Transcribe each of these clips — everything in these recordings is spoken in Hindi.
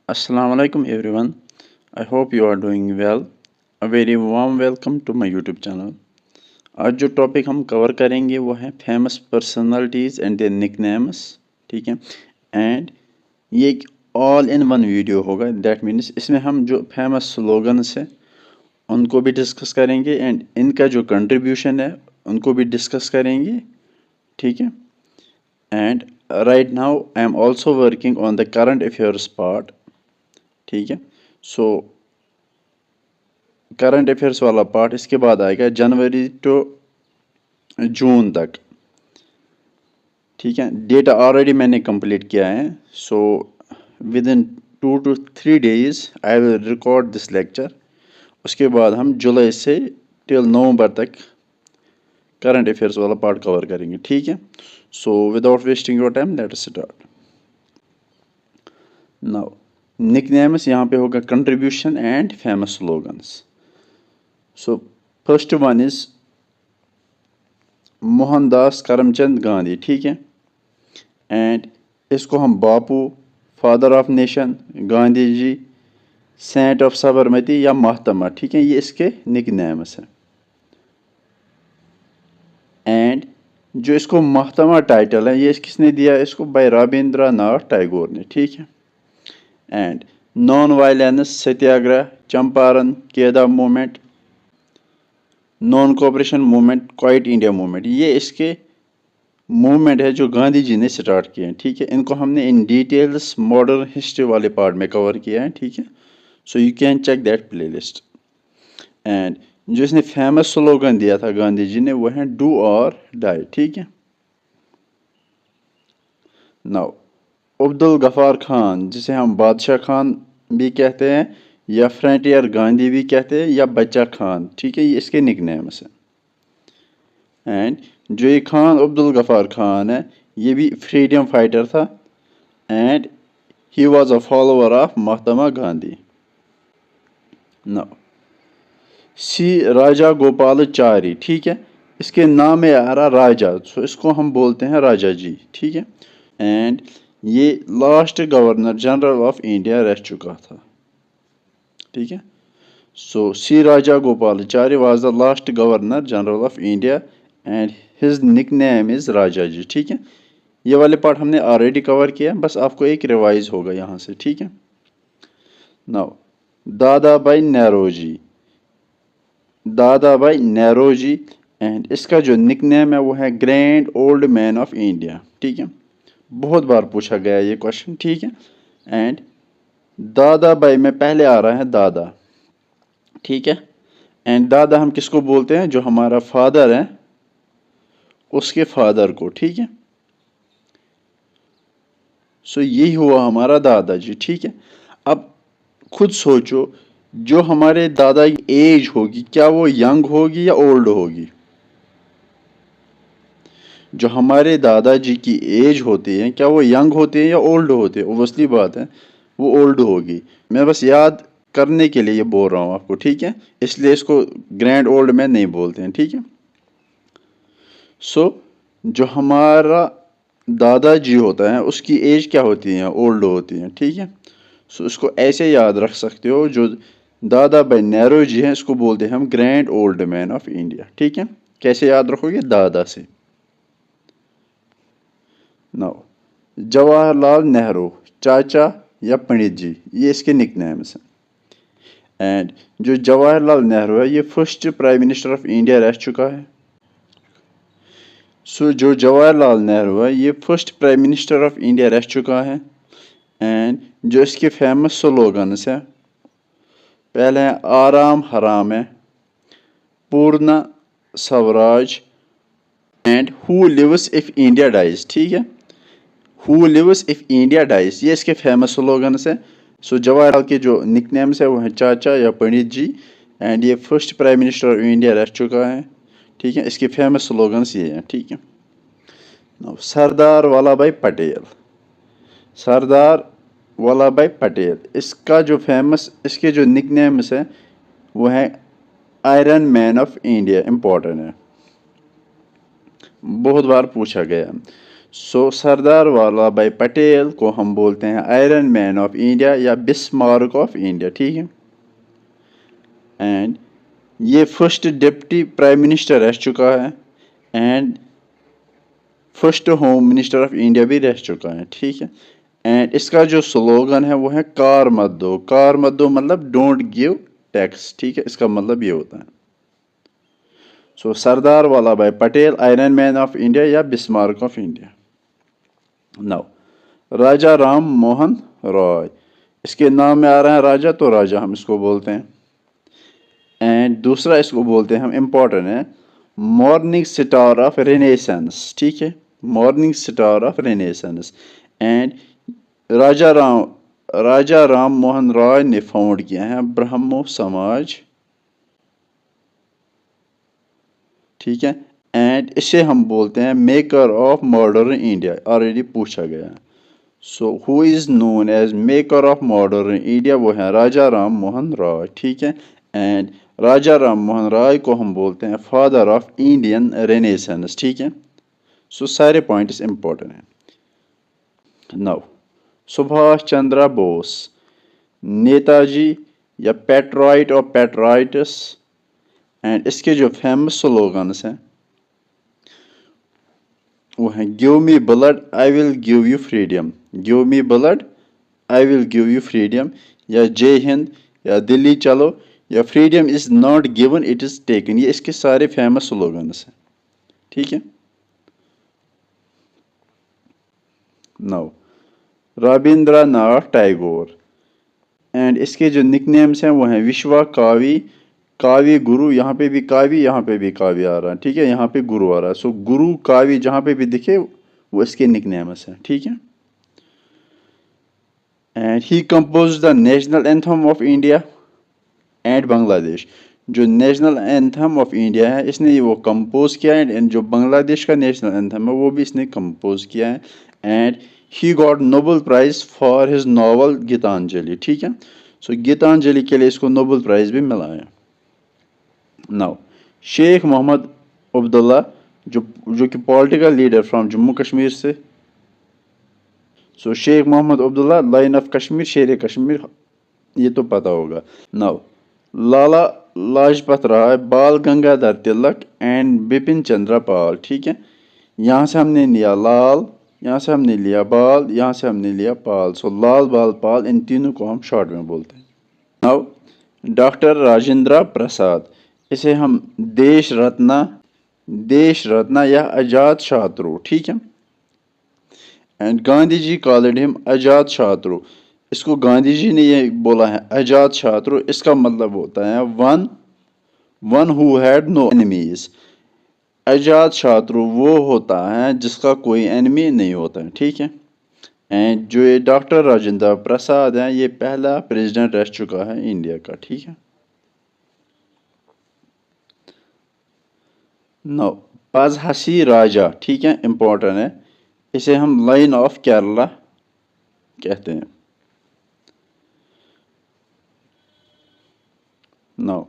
Assalamu alaikum everyone. I hope you are doing well. A very warm welcome to my YouTube channel. आज जो टॉपिक हम कवर करेंगे वो है famous personalities and their nicknames, ठीक है। एंड ये एक ऑल इन वन वीडियो होगा, दैट मीन्स इसमें हम जो फेमस स्लोगन्स हैं उनको भी डिस्कस करेंगे एंड इनका जो कंट्रीब्यूशन है उनको भी डिस्कस करेंगे, ठीक है। And right now I am also working on the current affairs part, ठीक है। सो करंट अफेयर्स वाला पार्ट इसके बाद आएगा जनवरी टू जून तक, ठीक है। डेटा ऑलरेडी मैंने कंप्लीट किया है। So within 2 to 3 days I will record this lecture. उसके बाद हम जुलाई से टिल नवंबर तक करंट अफेयर्स वाला पार्ट कवर करेंगे, ठीक है। So without wasting your time let us start now. Nicknames यहाँ पे होगा contribution and famous slogans. So first one is Mohandas Karamchand Gandhi, ठीक है। एंड इसको हम Bapu, father of nation, Gandhi ji, saint of Sabarmati या महात्मा, ठीक है, ये इसके निकनेम्स हैं। एंड जो इसको महात्मा टाइटल है ये किसने दिया, इसको बाय रविंद्रनाथ टैगोर ने, ठीक है। And non violence Satyagraha, Champaran, Kheda movement, non cooperation movement, quit India movement, ये इसके मूवमेंट है जो गांधी जी ने स्टार्ट किए हैं, ठीक है। इनको हमने इन डिटेल्स मॉडर्न हिस्ट्री वाले पार्ट में कवर किया है, ठीक है। So you can check that playlist. And जो इसने फेमस स्लोगन दिया था गांधी जी ने वो है डू और डाई, ठीक है। नाउ अब्दुल गफ्फार खान, जिसे हम बादशाह खान भी कहते हैं या फ्रंटियर गांधी भी कहते हैं या बच्चा खान, ठीक है, ये इसके निकनेम्स हैं। एंड जो ये खान अब्दुल गफ्फार खान है ये भी फ्रीडम फाइटर था and he was a follower of Mahatma Gandhi. Now C Rajagopalachari, ठीक है, इसके नाम में आ रहा राजा, सो इसको हम बोलते हैं राजा जी, ठीक है। एंड ये last governor general of India रह चुका था, ठीक है। So C Rajagopalachari was the last governor general of India and his nickname is Raja ji, ठीक है। ये वाले पार्ट हमने ऑलरेडी कवर किया, बस आपको एक रिवाइज होगा यहाँ से, ठीक है। नाउ दादा भाई नेरोजी, दादा भाई नेरोजी, एंड इसका जो निकनेम है वो है grand old man of India, ठीक है। बहुत बार पूछा गया ये क्वेश्चन, ठीक है। एंड दादा भाई में पहले आ रहा है दादा, ठीक है। एंड दादा हम किसको बोलते हैं, जो हमारा फादर है उसके फादर को, ठीक है। सो यही हुआ हमारा दादाजी, ठीक है। अब खुद सोचो जो हमारे दादा की एज होगी क्या वो यंग होगी या ओल्ड होगी। जो हमारे दादाजी की एज होती है क्या वो यंग होते हैं या ओल्ड होते हैं, ओबियसली बात है वो ओल्ड होगी। मैं बस याद करने के लिए ये बोल रहा हूँ आपको, ठीक है, इसलिए इसको ग्रैंड ओल्ड मैन नहीं बोलते हैं, ठीक है। सो जो हमारा दादाजी होता है उसकी एज क्या होती है, ओल्ड होती है, ठीक है। सो इसको ऐसे याद रख सकते हो, जो दादा भाई नेहरू हैं इसको बोलते हैं हम grand old man of India, ठीक है। कैसे याद रखोगे, दादा से। नाउ जवाहरलाल नेहरू, चाचा या पंडित जी, ये इसके निकनेम्स हैं। एंड जो जवाहरलाल नेहरू है ये first prime minister of India रह चुका है। सो जो जवाहरलाल नेहरू है ये first prime minister of India रह चुका है। एंड जो इसके फेमस स्लोगन्स हैं, पहले है आराम हराम है, पूर्ण स्वराज, and who lives if India dies, ठीक है। Who lives if India dies, ये इसके फेमस स्लोगन्स हैं। सो जवाहरलाल के जो निकनेम्स है वो है चाचा या पंडित जी, एंड ये first prime minister of India रह चुका है, ठीक है। इसके फेमस स्लोगन्स ये हैं, ठीक है। सरदार वल्लभ भाई पटेल, सरदार वल्लभ भाई पटेल, इसका जो फेमस इसके जो निकनेम्स हैं वो है iron man of India, important है, बहुत बार पूछा गया। सो सरदार वल्लभ भाई पटेल को हम बोलते हैं आयरन मैन ऑफ इंडिया या बिस्मार्क ऑफ इंडिया, ठीक है। एंड ये फर्स्ट डिप्टी प्राइम मिनिस्टर रह चुका है and first home minister of India भी रह चुका है, ठीक है। एंड इसका जो स्लोगन है वो है कार मत दो मतलब डोंट गिव टैक्स, ठीक है, इसका मतलब ये होता है। सो सरदार वल्लभ भाई Patel iron man of India या बिस्मार्क ऑफ इंडिया। नाउ राजा राम मोहन रॉय, इसके नाम में आ रहा है राजा, तो राजा हम इसको बोलते हैं। एंड दूसरा इसको बोलते हैं हम, इम्पोर्टेंट है, मॉर्निंग स्टार ऑफ रेनेसेंस, ठीक है, morning star of renaissance. And Raja Ram Mohan Roy ने फाउंड किया है ब्रह्मो समाज, ठीक है। एंड इसे हम बोलते हैं maker of modern India, already पूछा गया है। So who is known as maker of modern India, वो है राजा राम मोहन रॉय, ठीक है। एंड राजा राम मोहन रॉय को हम बोलते हैं फादर ऑफ इंडियन रेनेसेंस, ठीक है। सो सारे पॉइंट्स इंपॉर्टेंट हैं। नाउ सुभाष चंद्र बोस, नेताजी या पेट्रॉइट और पेट्रॉइटस। एंड इसके जो फेमस स्लोगन्स हैं वो हैं give me blood I will give you freedom, give me blood I will give you freedom, या जय हिंद, या दिल्ली चलो, या freedom is not given it is taken. ये इसके सारे फेमस स्लोगन्स हैं, ठीक है। नाउ रविंद्रनाथ टैगोर, एंड इसके जो निकनेम्स हैं वो हैं विश्वा कावी, कावी गुरु, यहाँ पे भी कावी, यहाँ पे भी कावी आ रहा है, ठीक है, यहाँ पे गुरु आ रहा है। सो गुरु कावी जहाँ पे भी दिखे वो इसके निकनेम्स हैं, ठीक है। And he compose the national anthem of India and Bangladesh, जो नेशनल एंथम ऑफ इंडिया है इसने वो कंपोज किया है, एंड जो बांग्लादेश का नेशनल एंथम है वो भी इसने कंपोज किया है। And he got Nobel prize for his novel Gitanjali, ठीक है। सो गीतांजलि के लिए इसको नोबेल प्राइज भी मिला है। नाउ शेख मोहम्मद अब्दुल्ला, जो कि political leader from Jammu Kashmir से। सो शेख मोहम्मद अब्दुल्ला लाइन ऑफ कश्मीर, शेर कश्मीर, ये तो पता होगा। नाउ लाला लाजपत राय, बाल गंगाधर तिलक एंड बिपिन चंद्र पाल, ठीक है। यहाँ से हमने लिया लाल, यहाँ से हमने लिया बाल, यहाँ से हमने लिया पाल। सो लाल बाल पाल, इन तीनों को हम शॉर्ट में बोलते हैं। नाउ डॉक्टर राजेंद्र प्रसाद, इसे हम देश रत्न या आजाद छात्रो, ठीक है। And Gandhi ji called him Azad छात्रो, इसको गांधी जी ने ये बोला है आजाद छात्रो, इसका मतलब होता है one who had no enemies. Azad छात्रो वो होता है जिसका कोई एनिमी नहीं होता है, ठीक है। एंड जो ये डॉक्टर राजेंद्र प्रसाद हैं ये पहला प्रेसिडेंट रह चुका है इंडिया का, ठीक है। नो पजहसी राजा, ठीक है, इंपॉर्टेंट है, इसे हम लाइन ऑफ केरला कहते हैं। नो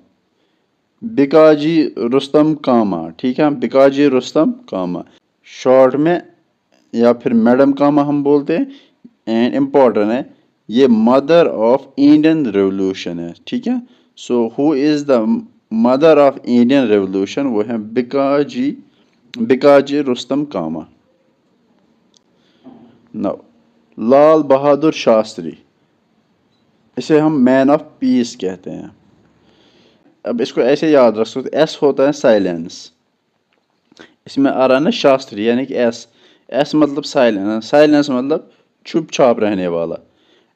बिकाजी रुस्तम कामा, ठीक है, बिकाजी रुस्तम कामा, शॉर्ट में या फिर मैडम कामा हम बोलते हैं। एंड इम्पोर्टेंट है, ये मदर ऑफ इंडियन रेवोल्यूशन है, ठीक है। So who is the mother of Indian revolution, वो है बिकाजी रुस्तम कामा। नो लाल बहादुर शास्त्री, इसे हम मैन ऑफ पीस कहते हैं। अब इसको ऐसे याद रख सकते, एस होता है साइलेंस, इसमें आ रहा है ना शास्त्री यानी कि एस, एस मतलब साइलेंस, साइलेंस मतलब छुप छाप रहने वाला।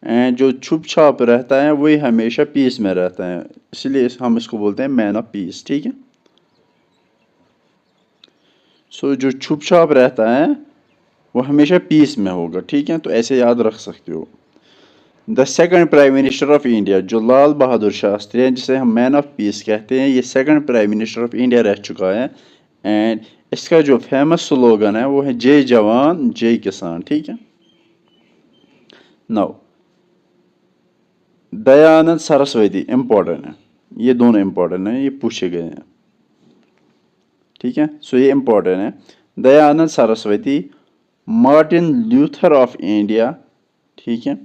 एंड जो छुप छाप रहता है वही हमेशा पीस में रहता है, इसलिए हम इसको बोलते हैं मैन ऑफ पीस, ठीक है। सो जो छुप छाप रहता है वो हमेशा पीस में होगा, ठीक है, तो ऐसे याद रख सकते हो। The second prime minister of India, जो लाल बहादुर शास्त्री है जिसे हम मैन ऑफ पीस कहते हैं, ये second prime minister of India रह चुका है। एंड इसका जो फेमस स्लोगन है वो है जय जवान जय किसान, ठीक है। नाउ दयानंद सरस्वती, इंपॉर्टेंट है, ये दोनों इंपॉर्टेंट है, ये पूछे गए हैं, ठीक है। सो ये इंपॉर्टेंट है, Dayanand Saraswati Martin Luther of India, ठीक है।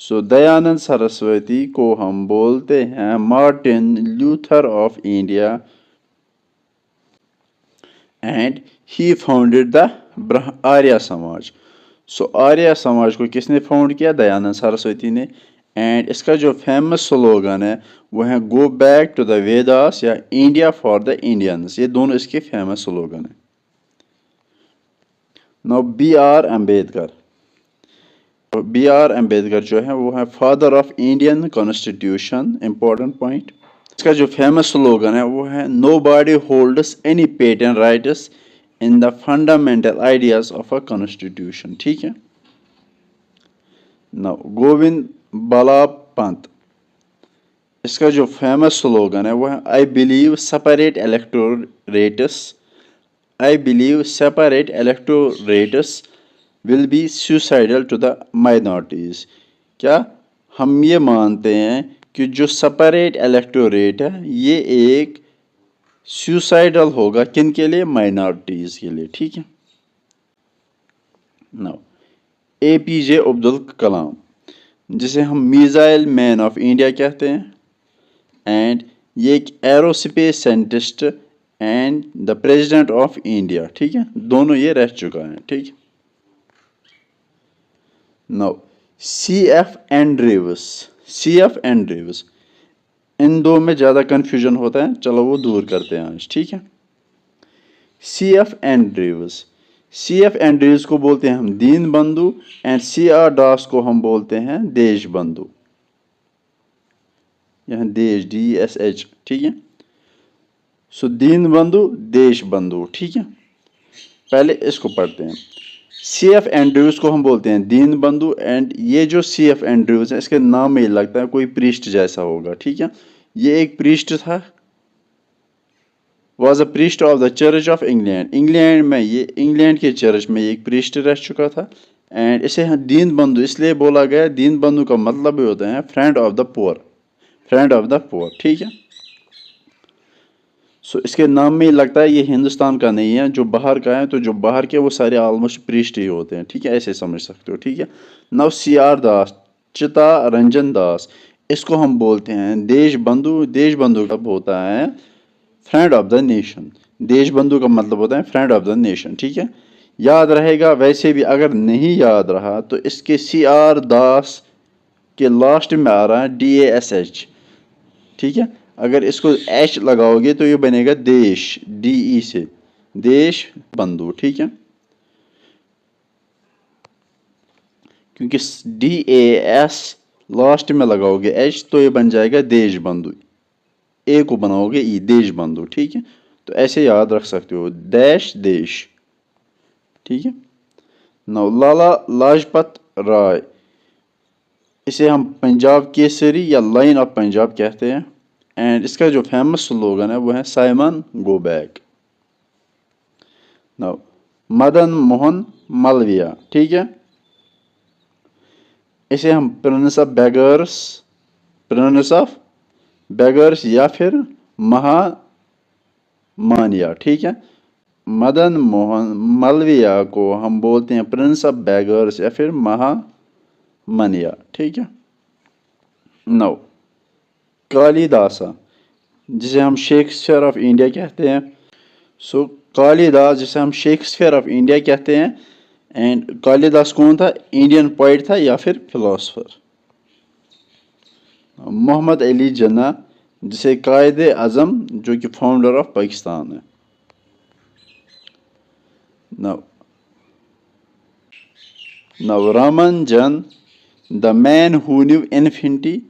सो दयानंद सरस्वती को हम बोलते हैं Martin Luther of India, and he founded the Arya Samaj. So Arya Samaj को किसने फाउंड किया? दयानंद सरस्वती ने। एंड इसका जो फेमस स्लोगन है वो है go back to the Vedas या इंडिया फॉर द इंडियंस। ये दोनों इसके फेमस स्लोगन है। Now B R Ambedkar. B R Ambedkar जो है वो है father of Indian constitution. Important point, इसका जो फेमस स्लोगन है वो है nobody holds any patent rights in the fundamental ideas of a constitution, ठीक है। नाउ गोविंद बल्लभ पंत, इसका जो फेमस स्लोगन है वो है I believe separate electorates, I believe separate electorates will be suicidal to the minorities. क्या हम ये मानते हैं कि जो सेपरेट इलेक्टोरेट है ये एक सुसाइडल होगा, किन के लिए? माइनॉरिटीज के लिए, ठीक है। नाउ APJ अब्दुल कलाम, जिसे हम मिसाइल मैन ऑफ इंडिया कहते हैं, एंड ये एक aerospace scientist and the president of India, ठीक है। दोनों ये रह चुका है, ठीक है। Now CF Andrews, CF Andrews, इन दो में ज़्यादा कन्फ्यूजन होता है, चलो वो दूर करते हैं आज, ठीक है। CF एंड्रयूस, CF एंड्रयूस को बोलते हैं हम दीन बंधु, एंड CR दास को हम बोलते हैं देश बंधु, यहाँ देश DSH, ठीक है। सो दीन बंधु, देश बंधु, ठीक है। पहले इसको पढ़ते हैं। CF एंड्रयूस को हम बोलते हैं दीन बंधु, एंड ये जो CF एंड्रयूस है इसके नाम में ही लगता है कोई प्रीस्ट जैसा होगा, ठीक है। ये एक प्रीस्ट था, was a priest of the church of England. England में ये, इंग्लैंड के चर्च में एक प्रीस्ट रह चुका था, एंड इसे दीन बंधु इसलिए बोला गया, दीन बंधु का मतलब ही होता है friend of the poor, friend of the poor, ठीक है। सो इसके नाम में ही लगता है ये हिंदुस्तान का नहीं है, जो बाहर का है, तो जो बाहर के वो सारे ऑलमोस्ट प्रीस्ट ही होते हैं, ठीक है, ऐसे समझ सकते हो, ठीक है। नव CR दास, चिता रंजन दास, इसको हम बोलते हैं देश बंधु। देश बंधु का होता है फ्रेंड ऑफ द नेशन, देश बंधु का मतलब होता है फ्रेंड ऑफ द नेशन, ठीक है। याद रहेगा, वैसे भी अगर नहीं याद रहा तो इसके CR दास के लास्ट में आ रहा है DASH, ठीक है। अगर इसको H लगाओगे तो ये बनेगा देश, DE से, देश बंधु, ठीक है। क्योंकि DAS लास्ट में लगाओगे H तो ये बन जाएगा देश बंधु, A को बनाओगे E, देश बंधु, ठीक है। तो ऐसे याद रख सकते हो, देश देश, ठीक है। नौ लाला लाजपत राय, इसे हम पंजाब केसरी या लाइन ऑफ पंजाब कहते हैं, एंड इसका जो फेमस स्लोगन है वो है Simon go back. Now Madan Mohan Malviya, ठीक है, इसे हम Prince of beggars, Prince of beggars या फिर महामानिया, ठीक है। मदन मोहन मालवीय को हम बोलते हैं प्रिंस ऑफ बेगर्स या फिर महामानिया, ठीक है। नौ कालिदासा, जिसे हम शेक्सपियर ऑफ इंडिया कहते हैं। सो कालिदास, जिसे हम शेक्सपियर ऑफ इंडिया कहते हैं, एंड कालिदास कौन था? इंडियन पोइट था या फिर फिलोसफर। मोहम्मद अली जिन्ना, जिसे कायदे आजम, जो कि फाउंडर ऑफ पाकिस्तान है। नव Ramanujan, the man who knew infinity,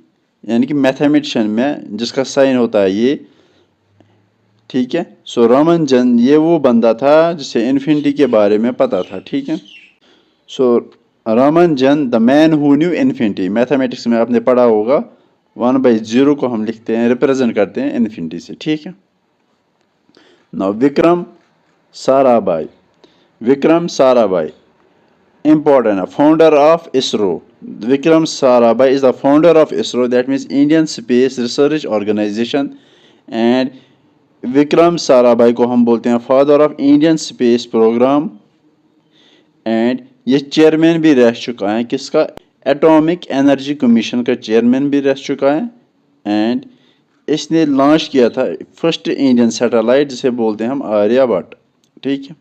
यानी कि मैथमेटिशियन में जिसका साइन होता है ये, ठीक है। सो रामानुजन ये वो बंदा था जिसे इन्फिनिटी के बारे में पता था, ठीक है। So Ramanujan the man who knew infinity, mathematics में आपने पढ़ा होगा 1/0 को हम लिखते हैं, रिप्रेजेंट करते हैं इन्फिनिटी से, ठीक है। Now Vikram Sarabhai, Vikram Sarabhai important, founder of ISRO. Vikram Sarabhai is the founder of ISRO, that means Indian Space Research Organization, and Vikram Sarabhai को हम बोलते हैं father of Indian space program, and ये चेयरमैन भी रह चुका है किसका, एटॉमिक एनर्जी कमीशन का चेयरमैन भी रह चुका है। एंड इसने लॉन्च किया था फर्स्ट इंडियन सैटेलाइट जिसे बोलते हैं हम आर्यभट्ट, ठीक है।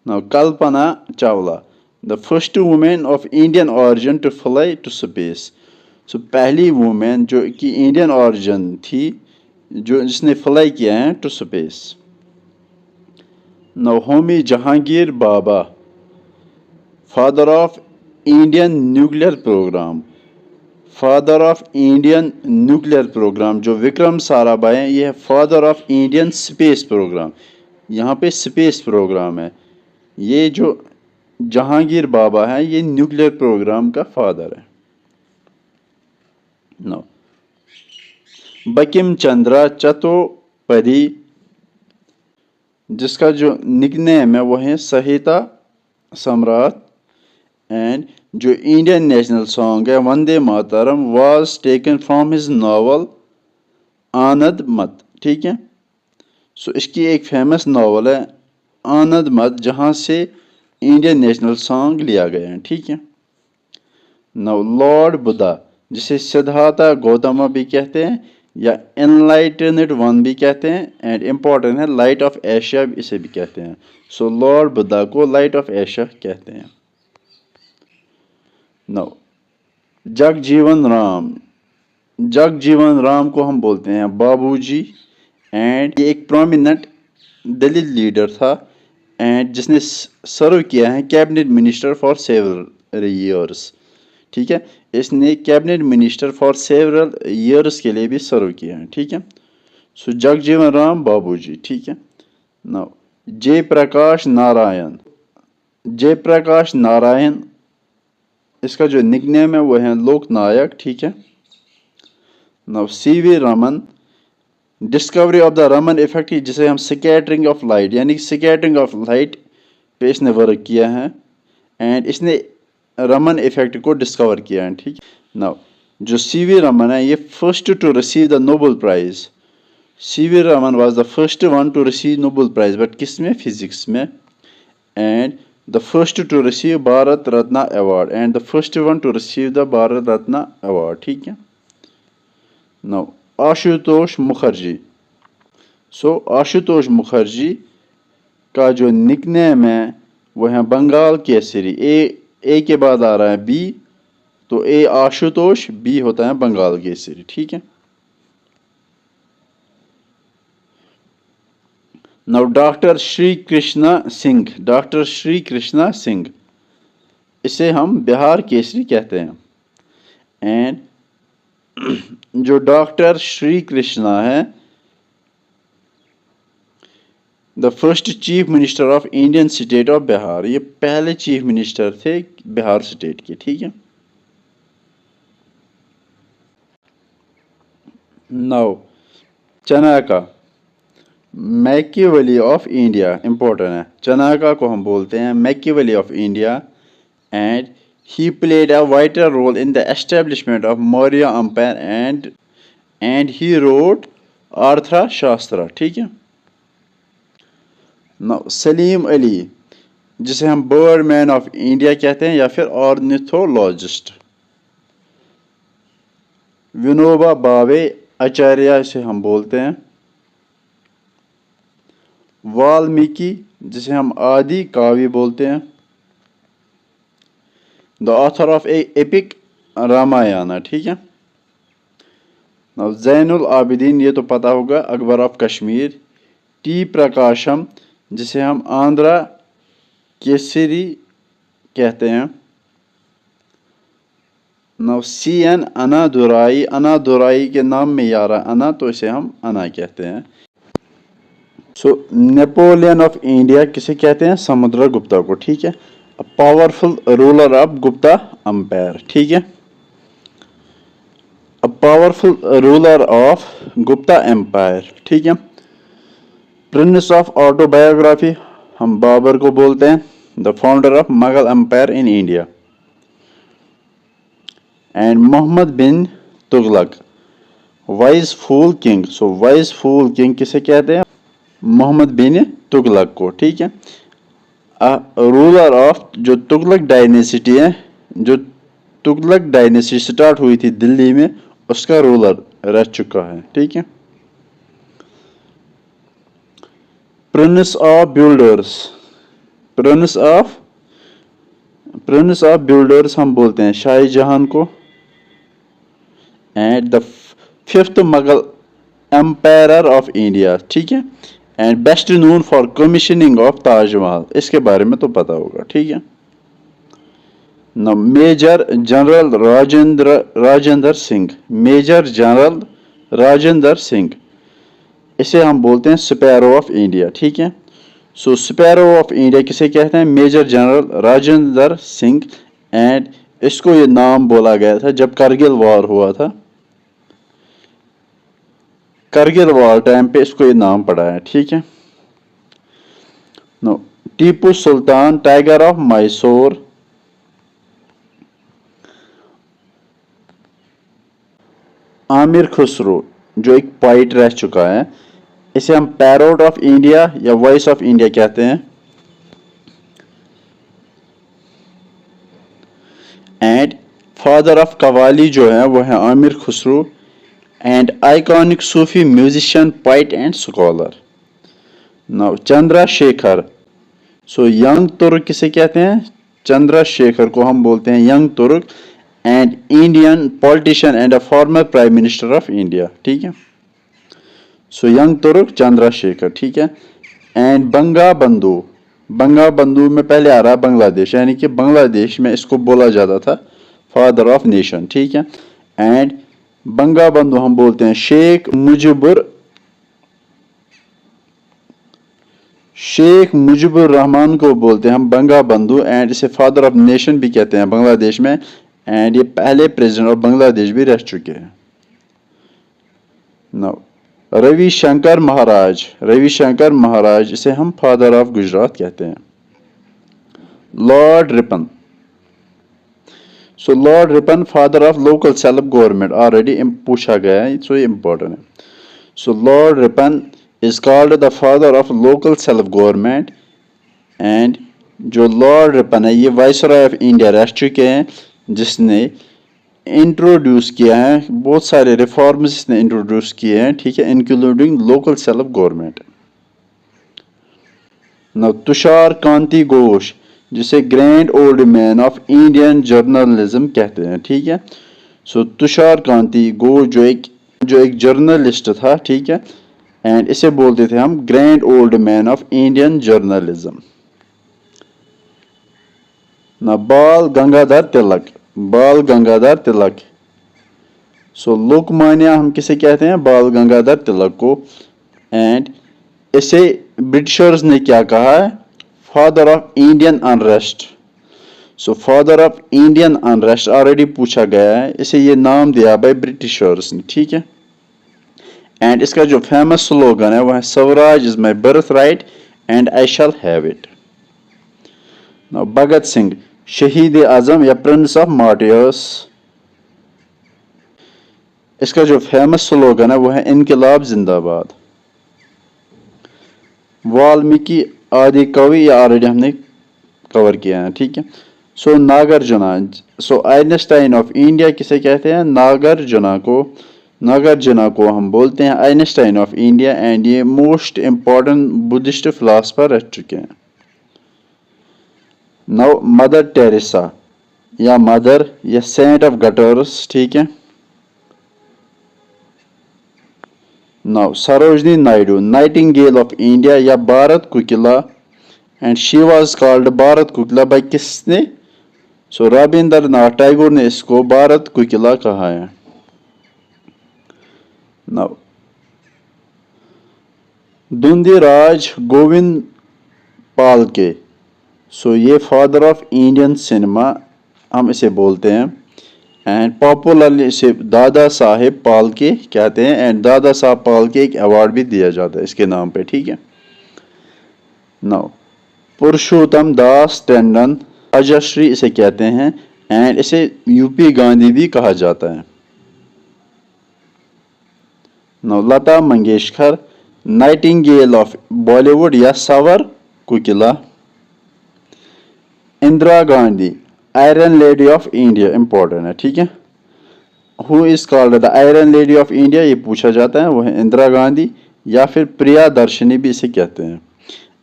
Now Kalpana Chawla, the first women of Indian origin to fly to space. So पहली वुमेन जो कि इंडियन ऑरिजिन थी जो जिसने फ्लाई किया है to space. Now Homi Jahangir Bhabha, father of Indian nuclear program, father of Indian nuclear program. जो विक्रम साराभाई हैं ये है father of Indian space program. यहाँ पे स्पेस प्रोग्राम है। ये जो जहांगीर बाबा है ये न्यूक्लियर प्रोग्राम का फादर है। नो बंकिम चंद्रा चट्टोपाध्याय, जिसका जो निकनेम है वो है संहिता सम्राट। एंड जो इंडियन नेशनल सॉन्ग है Vande Mataram was taken from his novel Anand Math, ठीक है। सो इसकी एक फेमस नॉवल है आनंद मत जहाँ से इंडियन नेशनल सॉन्ग लिया गया है, ठीक है। नाउ लॉर्ड बुद्धा, जिसे सिद्धार्थ गौतम भी कहते हैं या एनलाइटनड वन भी कहते हैं, एंड इम्पोर्टेंट है लाइट ऑफ एशिया इसे भी कहते हैं। सो लॉर्ड बुद्धा को लाइट ऑफ एशिया कहते हैं। नाउ जगजीवन राम, जगजीवन राम को हम बोलते हैं बाबूजी। एंड ये एक प्रोमिनेंट दलित लीडर था एंड जिसने सर्व किया है cabinet minister for several years, ठीक है। इसने cabinet minister for several years के लिए भी सर्व किया है, ठीक है। सो जगजीवन राम बाबूजी, ठीक है। नाउ जयप्रकाश नारायण, जयप्रकाश नारायण इसका जो निकनेम है वो है लोकनायक, ठीक है। Now CV Raman, discovery of the Raman effect जिसे हम स्कैटरिंग ऑफ लाइट यानी स्कैटरिंग ऑफ लाइट पे इसने वर्क किया है एंड इसने रमन इफेक्ट को डिस्कवर किया है, ठीक। नाउ जो सीवी रमन है ये first to receive the Nobel prize. C V Raman was the first one to receive Nobel prize, but किस में, फिजिक्स में। And the first to receive Bharat Ratna award and the first one to receive the Bharat Ratna award, ठीक है। Now आशुतोष मुखर्जी, सो आशुतोष मुखर्जी का जो निकनेम है वो है बंगाल केसरी। ए के बाद आ रहा है बी, तो ए आशुतोष, बी होता है बंगाल केसरी, ठीक है। Now doctor Shri Krishna Singh, doctor Shri Krishna Singh इसे हम बिहार केसरी कहते हैं। एंड जो डॉक्टर श्री कृष्णा है the first chief minister of Indian state of Bihar, ये पहले चीफ मिनिस्टर थे बिहार स्टेट के, ठीक है। Now Chanakya, Machiavelli of India, important है। चाणक्य को हम बोलते हैं Machiavelli of India and he played a vital role in the establishment of Maurya empire and he wrote Arthashastra, ठीक है। नाउ सलीम अली, जिसे हम बर्ड मैन ऑफ इंडिया कहते हैं या फिर ऑर्निथोलॉजिस्ट। विनोबा भावे आचार्य से हम बोलते हैं। वाल्मीकि, जिसे हम आदि काव्य बोलते हैं, the author of epic Ramayana, ठीक है। जैनुल आबिदीन, ये तो पता होगा, अकबर ऑफ कश्मीर। टी प्रकाशम, जिसे हम आंध्रा केसरी कहते हैं। नौ सी एन अनादुराई, अनादुराई के नाम में यारा अना, तो इसे हम अना कहते हैं। सो नेपोलियन ऑफ इंडिया किसे कहते हैं, समुद्रगुप्ता को, ठीक है। Powerful ruler of Gupta empire, ठीक है। Powerful ruler of Gupta empire, ठीक है। प्रिंस ऑफ ऑटोबायोग्राफी हम बाबर को बोलते हैं, the founder of Mughal empire in India. And Mohammad bin Tughlaq, wise fool king. So wise fool king किसे कहते हैं, मोहम्मद बिन तुगलक को, ठीक है। रूलर ऑफ जो तुगलक डायनेसिटी है, जो तुगलक डायनेसिटी स्टार्ट हुई थी दिल्ली में, उसका रूलर रह चुका है। ठीक है। Prince of builders, prince of prince of builders हम बोलते हैं शाहजहां को। And the fifth Mughal empire of India. ठीक है। And best known for commissioning of Taj Mahal, इसके बारे में तो पता होगा। ठीक है। न major general Rajendra Singh, major general Rajendra Singh, इसे हम बोलते हैं स्पैरो ऑफ इंडिया। ठीक है। सो स्पैरो ऑफ इंडिया किसे कहते हैं? Major general Rajendra Singh. And इसको ये नाम बोला गया था जब करगिल वॉर हुआ था, करगिल वॉर टाइम पे इसको ये नाम पड़ा है। ठीक है। नो टीपू सुल्तान टाइगर ऑफ मैसूर, आमिर खुसरो जो एक पोइट रह चुका है, इसे हम पैरोट ऑफ इंडिया या वॉइस ऑफ इंडिया कहते हैं। एंड फादर ऑफ कवाली जो है वो है Aamir Khusro. And iconic Sufi musician, poet and scholar. Now Chandrashekhar, so young तुर्क किसे कहते हैं? चंद्रशेखर को हम बोलते हैं यंग तुर्क। And Indian politician and a former prime minister of India. ठीक है। सो यंग तुर्क चंद्रशेखर। ठीक है। एंड बंगा बंधु, बंगा बंधु में पहले आ रहा है बांग्लादेश, यानी कि बांग्लादेश में इसको बोला जाता था फादर ऑफ नेशन। ठीक है। एंड बंगा बंधु हम बोलते हैं शेख मुजिबुर रहमान को बोलते हैं हम बंगा बंधु। एंड इसे फादर ऑफ नेशन भी कहते हैं बांग्लादेश में। एंड ये पहले प्रेसिडेंट ऑफ बांग्लादेश भी रह चुके हैं। नाउ रविशंकर महाराज, रविशंकर महाराज इसे हम फादर ऑफ गुजरात कहते हैं। Lord Ripon, so Lord Ripon father of local self government, already पूछा गया है, सो ये इंपॉर्टेंट है। So Lord Ripon is called the father of local self government. And जो लॉर्ड रिपन है ये वाइसरॉय ऑफ इंडिया रह चुके हैं, जिसने इंट्रोड्यूस किया है बहुत सारे रिफॉर्म्स इसने इंट्रोड्यूस किए हैं। ठीक है। Including local self government. Now Tushar Kanti Ghosh, जिसे grand old man of Indian journalism कहते हैं। ठीक है। सो तुषार कांति घोष जो एक जर्नलिस्ट था। ठीक है। एंड इसे बोलते थे हम grand old man of Indian journalism. ना बाल गंगाधर तिलक, बाल गंगाधर तिलक, सो लोकमान्य हम किसे कहते हैं? बाल गंगाधर तिलक को। एंड इसे ब्रिटिशर्स ने क्या कहा है? Father of Indian unrest. So father of Indian unrest already पूछा गया है, इसे ये नाम दिया भाई ब्रिटिशर्स ने। ठीक है। एंड इसका जो फेमस स्लोगन है वो है Swaraj is my birthright and I shall have it. Bhagat Singh Shaheed Azam या प्रिंस ऑफ मार्टियर्स, इसका जो फेमस स्लोगन है वो है इनकलाब जिंदाबाद। वाल्मीकि आदि कवि या ऑलरेडी हमने कवर किया है। ठीक है। सो नागार्जुना, सो आइंस्टाइन ऑफ इंडिया किसे कहते हैं? नागार्जुना को। नागार्जुना को हम बोलते हैं आइंस्टाइन ऑफ इंडिया। एंड ये मोस्ट इंपॉर्टेंट बुद्धिस्ट फिलोसफर रह चुके हैं। नाउ मदर टेरेसा या मदर या सेंट ऑफ गटर्स। ठीक है। Now Sarojini Naidu, nightingale of India या Bharat Kokila. And she was called Bharat Kokila by किसने? सो रविंद्रनाथ टैगोर ने इसको भारत कोकिला कहा है। नाउ धुंधीराज गोविंद पालके, सो ये फादर ऑफ इंडियन सिनेमा हम इसे बोलते हैं। एंड पॉपुलरली इसे दादा साहेब पालके कहते हैं। एंड दादा साहब पालके एक अवार्ड भी दिया जाता है इसके नाम पे। ठीक है। नाउ पुरुषोत्तम दास टंडन राजश्री इसे कहते हैं। एंड इसे यूपी गांधी भी कहा जाता है। Now Lata Mangeshkar nightingale of Bollywood या Swar Kokila. Indira Gandhi, iron lady of India, important है, ठीक है। Who is called the iron lady of India, ये पूछा जाता है, वो है इंदिरा गांधी, या फिर प्रिया दर्शनी भी इसे कहते हैं।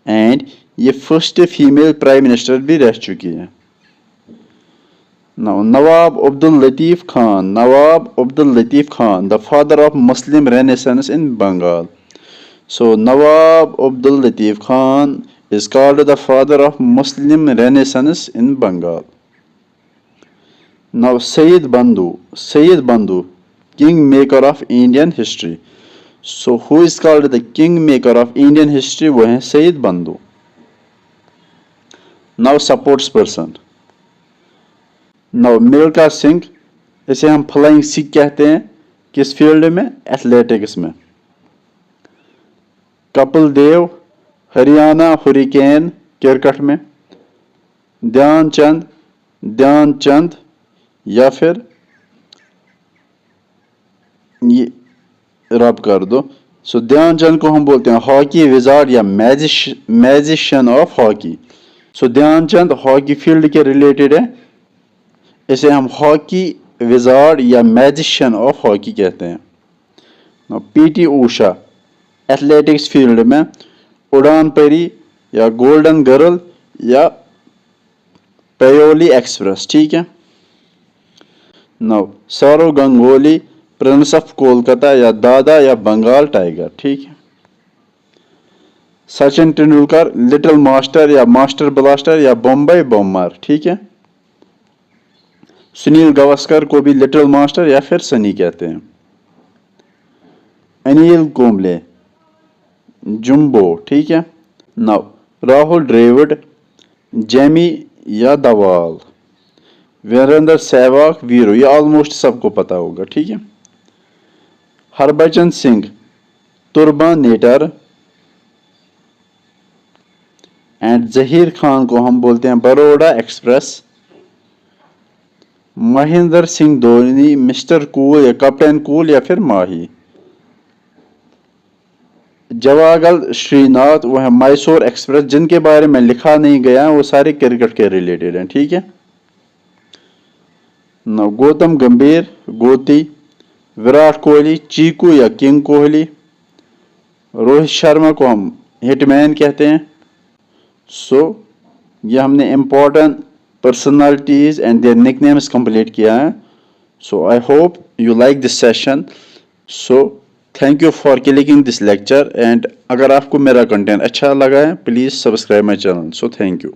एंड ये फर्स्ट फीमेल प्राइम मिनिस्टर भी रह चुकी है। Now, Nawab Abdul Latif Khan, Nawab Abdul Latif Khan, the father of Muslim Renaissance in Bengal. So, Nawab Abdul Latif Khan is called the father of Muslim Renaissance in Bengal. Now, Sayyid Bandhu, kingmaker of Indian history. So, who is called the kingmaker of Indian history? वो है Sayyid Bandhu. Now, supports person. Now, Milkha Singh, इसे हम फ्लाइंग सिख कहते हैं, किस फील्ड में? एथलेटिक्स में। कपिल देव, हरियाणा हुरिकेन, क्रिकेट में। ध्यानचंद या फिर ये रब कर दो। सो ध्यानचंद को हम बोलते हैं हॉकी विजार्ड या magician of hockey. So Dhyan Chand hockey field के रिलेटेड है, इसे हम हॉकी विजार्ड या मैजिशियन ऑफ हॉकी कहते हैं। पीटी ऊषा, एथलेटिक्स फील्ड में उड़ान परी या गोल्डन गर्ल या पयोली एक्सप्रेस, ठीक है। सौरव गंगोली, प्रिंस ऑफ कोलकाता या दादा या बंगाल टाइगर, ठीक है। सचिन तेंदुलकर, लिटिल मास्टर या मास्टर ब्लास्टर या बम्बई बॉम्बर, ठीक है। सुनील गावस्कर को भी लिटिल मास्टर या फिर सनी कहते हैं। अनिल कुंबले, जुम्बो, ठीक है। राहुल द्रविड़, जेमी या दवाल। वीरेंद्र सहवाग, वीरू, ये ऑलमोस्ट सबको पता होगा, ठीक है। हरभजन सिंह, तुर्बानेटर। एंड जहीर खान को हम बोलते हैं Baroda express. Mahendra Singh Dhoni, mister cool या कैप्टन कूल या फिर माही। जवागल श्रीनाथ, वो है मैसूर एक्सप्रेस, जिनके बारे में लिखा नहीं गया वो सारे क्रिकेट के रिलेटेड हैं, ठीक है। गौतम गंभीर, गोती। विराट कोहली, चीकू या किंग कोहली। रोहित शर्मा को हम हिटमैन कहते हैं। सो ये हमने important personalities and their nicknames complete किया है। So I hope you like this session. So thank you for clicking this lecture and अगर आपको मेरा कंटेंट अच्छा लगा है please subscribe my channel. So thank you.